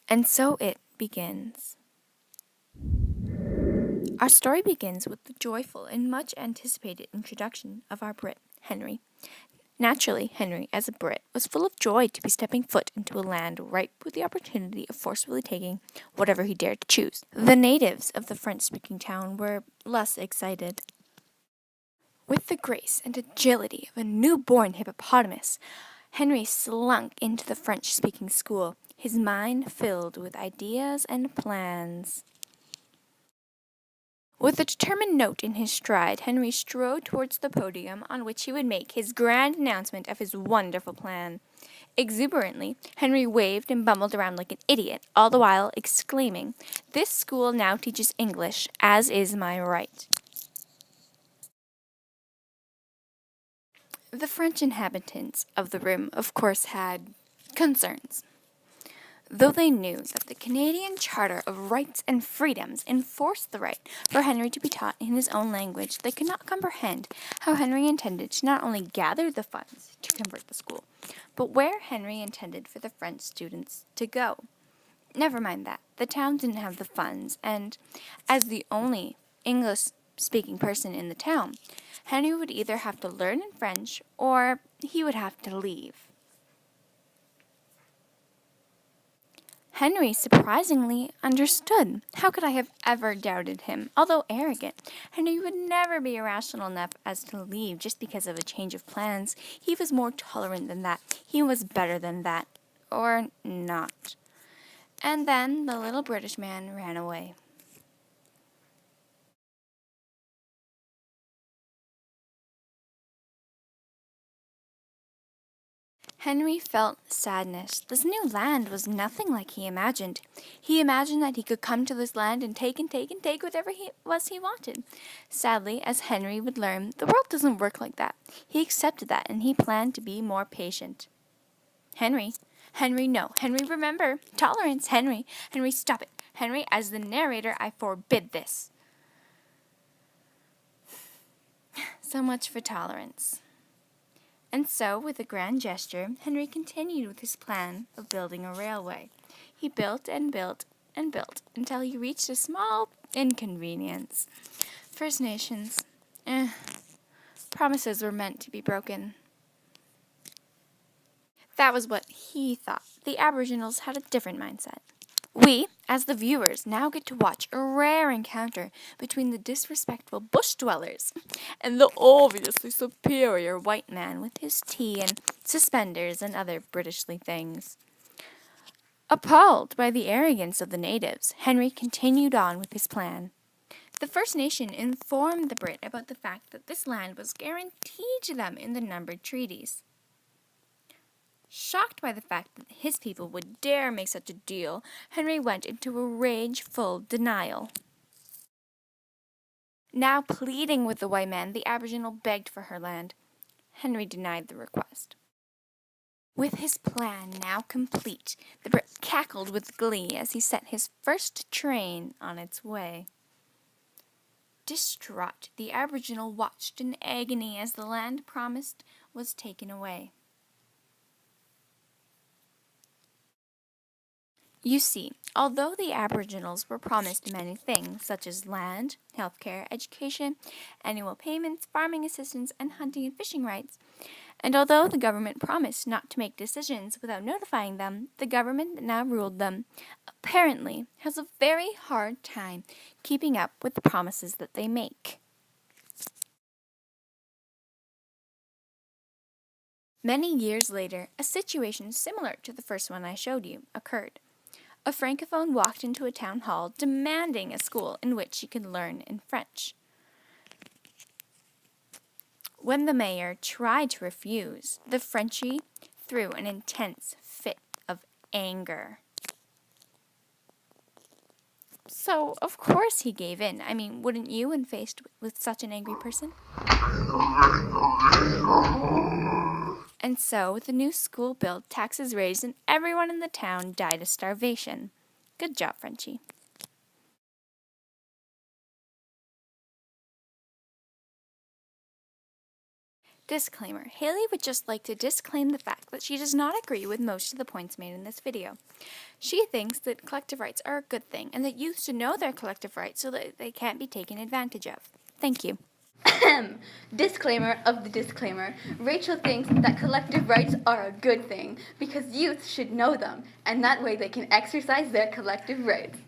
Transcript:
And so it begins. Our story begins with the joyful and much anticipated introduction of our Brit, Henry. Naturally, Henry, as a Brit, was full of joy to be stepping foot into a land ripe with the opportunity of forcefully taking whatever he dared to choose. The natives of the French-speaking town were less excited. With the grace and agility of a newborn hippopotamus, Henry slunk into the French-speaking school, his mind filled with ideas and plans. With a determined note in his stride, Henry strode towards the podium on which he would make his grand announcement of his wonderful plan. Exuberantly, Henry waved and bumbled around like an idiot, all the while exclaiming, "This school now teaches English, as is my right." The French inhabitants of the room, of course, had concerns. Though they knew that the Canadian Charter of Rights and Freedoms enforced the right for Henry to be taught in his own language, they could not comprehend how Henry intended to not only gather the funds to convert the school, but where Henry intended for the French students to go. Never mind that. The town didn't have the funds, and as the only English-speaking person in the town, Henry would either have to learn in French or he would have to leave. Henry surprisingly understood. How could I have ever doubted him? Although arrogant, Henry would never be irrational enough as to leave just because of a change of plans. He was more tolerant than that. He was better than that. Or not. And then the little British man ran away. Henry felt sadness. This new land was nothing like he imagined. He imagined that he could come to this land and take whatever he wanted. Sadly, as Henry would learn, the world doesn't work like that. He accepted that, and he planned to be more patient. Henry, no. Henry, remember. Tolerance, Henry. Henry, stop it. Henry, as the narrator, I forbid this. So much for tolerance. And so, with a grand gesture, Henry continued with his plan of building a railway. He built and built and built until he reached a small inconvenience. First Nations. Promises were meant to be broken. That was what he thought. The Aboriginals had a different mindset. We, as the viewers, now get to watch a rare encounter between the disrespectful bush dwellers and the obviously superior white man with his tea and suspenders and other Britishly things. Appalled by the arrogance of the natives, Henry continued on with his plan. The First Nation informed the Brit about the fact that this land was guaranteed to them in the numbered treaties. Shocked by the fact that his people would dare make such a deal, Henry went into a rageful denial. Now pleading with the white man, the Aboriginal begged for her land. Henry denied the request. With his plan now complete, the Brit cackled with glee as he sent his first train on its way. Distraught, the Aboriginal watched in agony as the land promised was taken away. You see, although the Aboriginals were promised many things, such as land, healthcare, education, annual payments, farming assistance, and hunting and fishing rights, and although the government promised not to make decisions without notifying them, the government that now ruled them apparently has a very hard time keeping up with the promises that they make. Many years later, a situation similar to the first one I showed you occurred. A francophone walked into a town hall demanding a school in which he could learn in French. When the mayor tried to refuse, the Frenchie threw an intense fit of anger. So, of course he gave in. I mean, wouldn't you when faced with such an angry person? And so, with the new school built, taxes raised, and everyone in the town died of starvation. Good job, Frenchie. Disclaimer. Haley would just like to disclaim the fact that she does not agree with most of the points made in this video. She thinks that collective rights are a good thing and that youth should know their collective rights so that they can't be taken advantage of. Thank you. Disclaimer of the disclaimer. Rachel thinks that collective rights are a good thing because youth should know them, and that way they can exercise their collective rights.